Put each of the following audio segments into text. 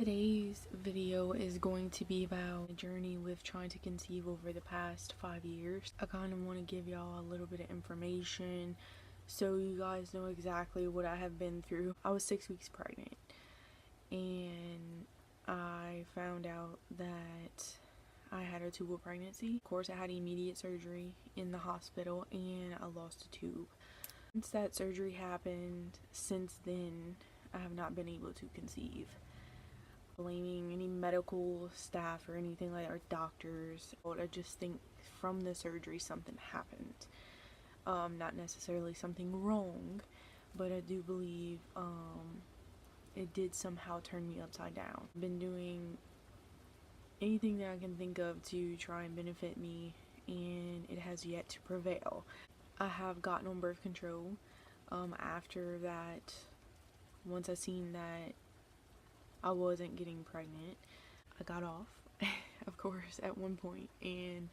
Today's video is going to be about a journey with trying to conceive over the past 5 years. I kind of want to give y'all a little bit of information so you guys know exactly what I have been through. I was 6 weeks pregnant and I found out that I had a tubal pregnancy. Of course, I had immediate surgery in the hospital and I lost a tube. Since that surgery happened, since then, I have not been able to conceive. Blaming any medical staff or anything like that, or doctors. I just think from the surgery something happened. Not necessarily something wrong, but I do believe it did somehow turn me upside down. I've been doing anything that I can think of to try and benefit me, and it has yet to prevail. I have gotten on birth control after that. Once I seen that I wasn't getting pregnant, I got off, of course, at one point, and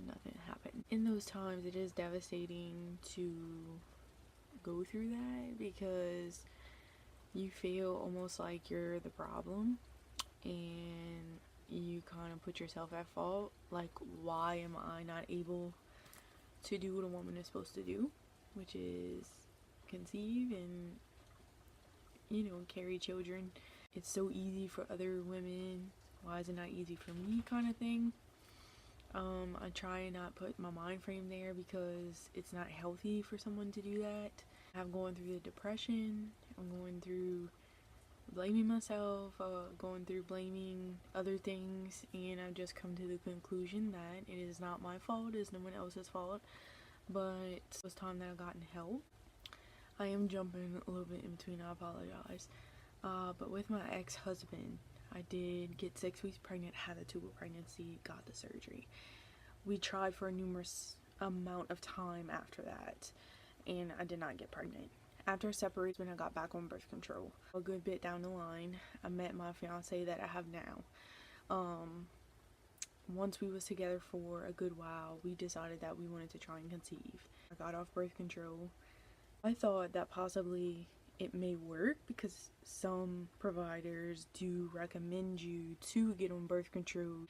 nothing happened. In those times, it is devastating to go through that because you feel almost like you're the problem and you kind of put yourself at fault. Like, why am I not able to do what a woman is supposed to do, which is conceive and, carry children? It's so easy for other women, why is it not easy for me, kind of thing. I try and not put my mind frame there because it's not healthy for someone to do that. I'm going through the depression, I'm going through blaming myself, going through blaming other things, and I've just come to the conclusion that it is not my fault, it is no one else's fault, but it was time that I gotten help. I am jumping a little bit in between, I apologize. But with my ex-husband, I did get 6 weeks pregnant, had a tubal pregnancy, got the surgery. We tried for a numerous amount of time after that, and I did not get pregnant. After separation, I got back on birth control. A good bit down the line, I met my fiance that I have now. Once we was together for a good while, we decided that we wanted to try and conceive. I got off birth control. I thought that possibly it may work because some providers do recommend you to get on birth control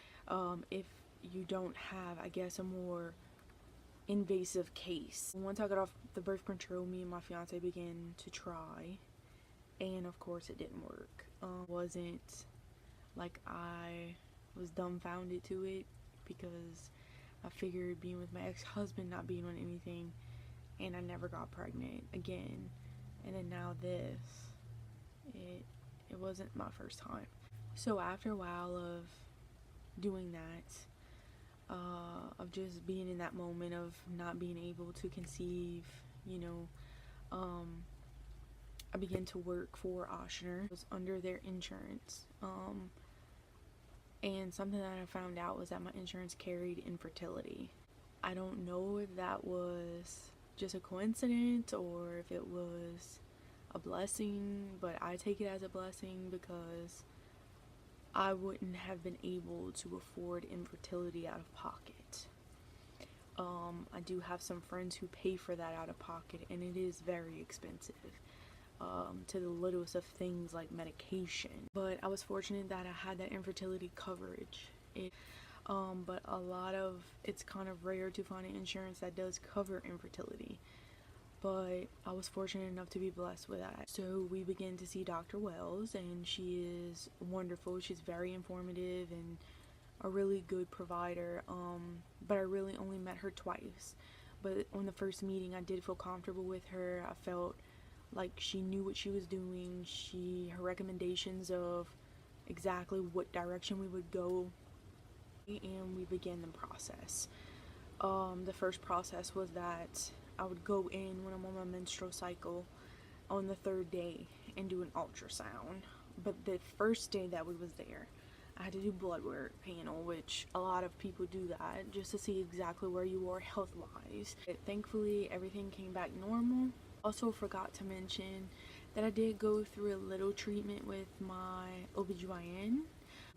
if you don't have, I guess, a more invasive case. Once I got off the birth control, me and my fiance began to try, and of course it didn't work. Wasn't like I was dumbfounded to it because I figured being with my ex-husband, not being on anything, and I never got pregnant again. And then now this, it wasn't my first time. So after a while of doing that, of just being in that moment of not being able to conceive, I began to work for Oshner. It was under their insurance. And something that I found out was that my insurance carried infertility. I don't know if that was just a coincidence or if it was a blessing, but I take it as a blessing because I wouldn't have been able to afford infertility out of pocket. I do have some friends who pay for that out of pocket, and it is very expensive, to the littlest of things like medication. But I was fortunate that I had that infertility coverage. But a lot of it's kind of rare to find an insurance that does cover infertility, but I was fortunate enough to be blessed with that. So we began to see Dr. Wells, and she is wonderful. She's very informative and a really good provider, but I really only met her twice. But on the first meeting, I did feel comfortable with her. I felt like she knew what she was doing. Her recommendations of exactly what direction we would go, and we began the process. The first process was that I would go in when I'm on my menstrual cycle on the third day and do an ultrasound. But the first day that we was there, I had to do blood work panel, which a lot of people do that just to see exactly where you are health-wise. Thankfully, everything came back normal. Also forgot to mention that I did go through a little treatment with my OBGYN,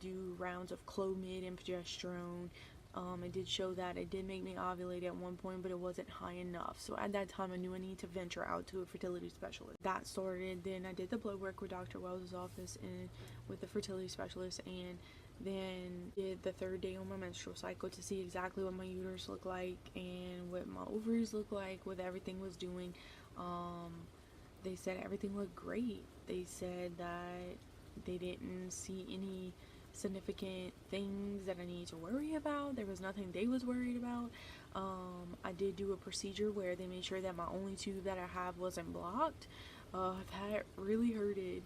do rounds of Clomid and progesterone, It did show that it did make me ovulate at one point, but it wasn't high enough. So at that time, I knew I needed to venture out to a fertility specialist. That started. Then I did the blood work with Dr. Wells' office and with the fertility specialist, and then did the 3rd day on my menstrual cycle to see exactly what my uterus looked like and what my ovaries looked like, what everything was doing. They said everything looked great. They said that they didn't see any significant things that I needed to worry about. There was nothing they was worried about. I did do a procedure where they made sure that my only tube that I have wasn't blocked. That really hurted,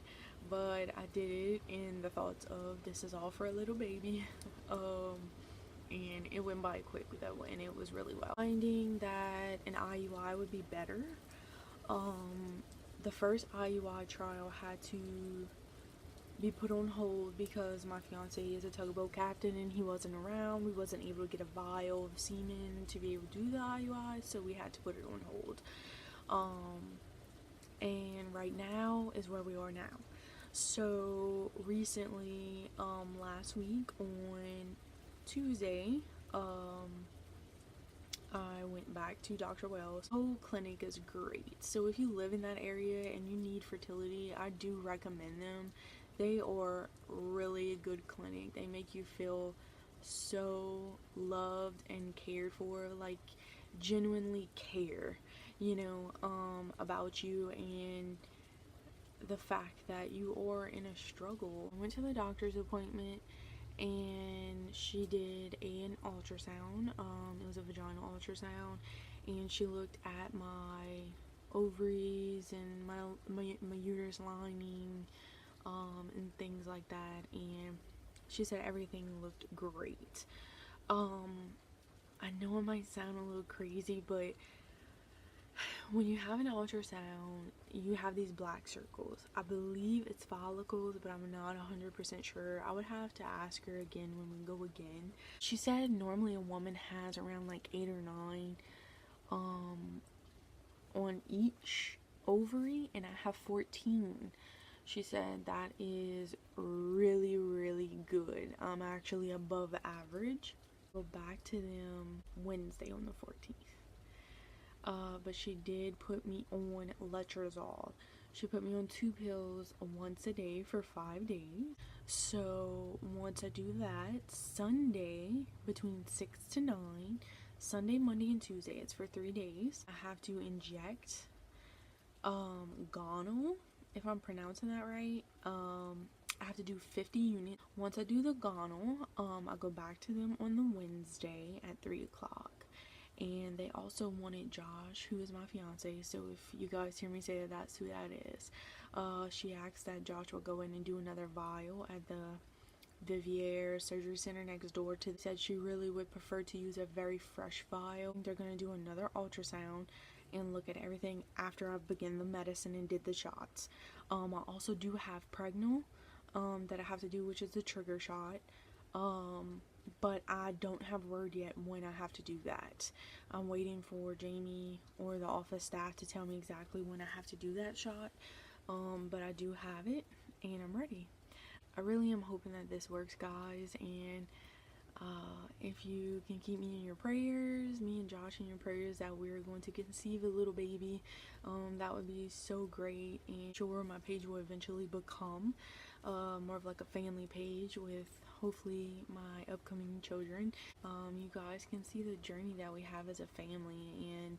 but I did it in the thoughts of this is all for a little baby. And it went by quick though, and it was really well. Finding that an IUI would be better. The first IUI trial had to be put on hold because my fiance is a tugboat captain and he wasn't around. We wasn't able to get a vial of semen to be able to do the IUI, so we had to put it on hold. And right now is where we are now. So recently, last week on Tuesday, I went back to Dr. Wells. The whole clinic is great. So if you live in that area and you need fertility, I do recommend them. They are really a good clinic. They make you feel so loved and cared for, like genuinely care, about you and the fact that you are in a struggle. I went to the doctor's appointment and she did an ultrasound. It was a vaginal ultrasound, and she looked at my ovaries and my uterus lining, and things like that, and she said everything looked great. I know it might sound a little crazy, but when you have an ultrasound, you have these black circles. I believe it's follicles, but I'm not 100% sure. I would have to ask her again when we go again. She said normally a woman has around like 8 or 9 on each ovary, and I have 14. She said that is really, really good. I'm actually above average. Go back to them Wednesday on the 14th. But she did put me on letrozole. She put me on 2 pills once a day for 5 days. So once I do that, Sunday between 6 to 9, Sunday, Monday, and Tuesday, it's for 3 days. I have to inject gonal, if I'm pronouncing that right. I have to do 50 units. Once I do the gonal, I go back to them on the Wednesday at 3 o'clock. And they also wanted Josh, who is my fiance, so if you guys hear me say that, that's who that is. She asked that Josh will go in and do another vial at the Vivier Surgery Center next door to. Said she really would prefer to use a very fresh vial. They're going to do another ultrasound and look at everything after I begin the medicine and did the shots. I also do have Pregnal that I have to do, which is the trigger shot. But I don't have word yet when I have to do that. I'm waiting for Jamie or the office staff to tell me exactly when I have to do that shot. But I do have it and I'm ready. I really am hoping that this works, guys, and if you can keep me in your prayers, me and Josh in your prayers, that we're going to conceive a little baby, that would be so great. And sure, my page will eventually become more of like a family page with hopefully my upcoming children. You guys can see the journey that we have as a family, and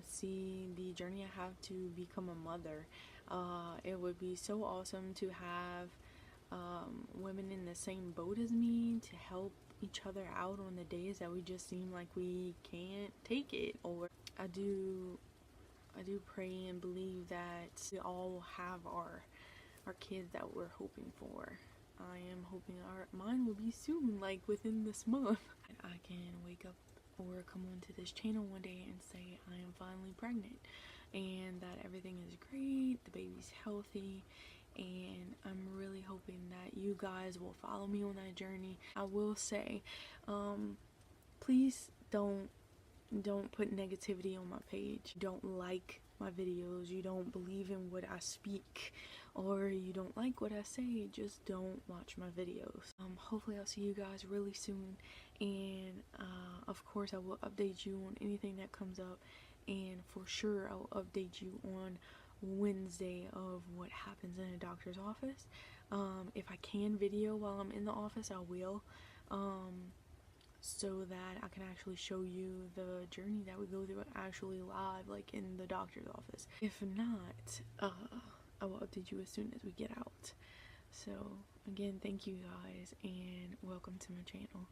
see the journey I have to become a mother. It would be so awesome to have women in the same boat as me to help each other out on the days that we just seem like we can't take it. Or I do pray and believe that we all will have our kids that we're hoping for. I am hoping mine will be soon, like within this month. I can wake up or come onto this channel one day and say I am finally pregnant and that everything is great, the baby's healthy, and I'm really hoping that you guys will follow me on that journey. I will say, please don't put negativity on my page. Don't like my videos, you don't believe in what I speak, or you don't like what I say, just don't watch my videos. Hopefully I'll see you guys really soon, and of course I will update you on anything that comes up, and for sure I will update you on Wednesday of what happens in a doctor's office. If I can video while I'm in the office, I will, so that I can actually show you the journey that we go through actually live, like in the doctor's office. If not, I will update you as soon as we get out. So again, thank you guys, and welcome to my channel.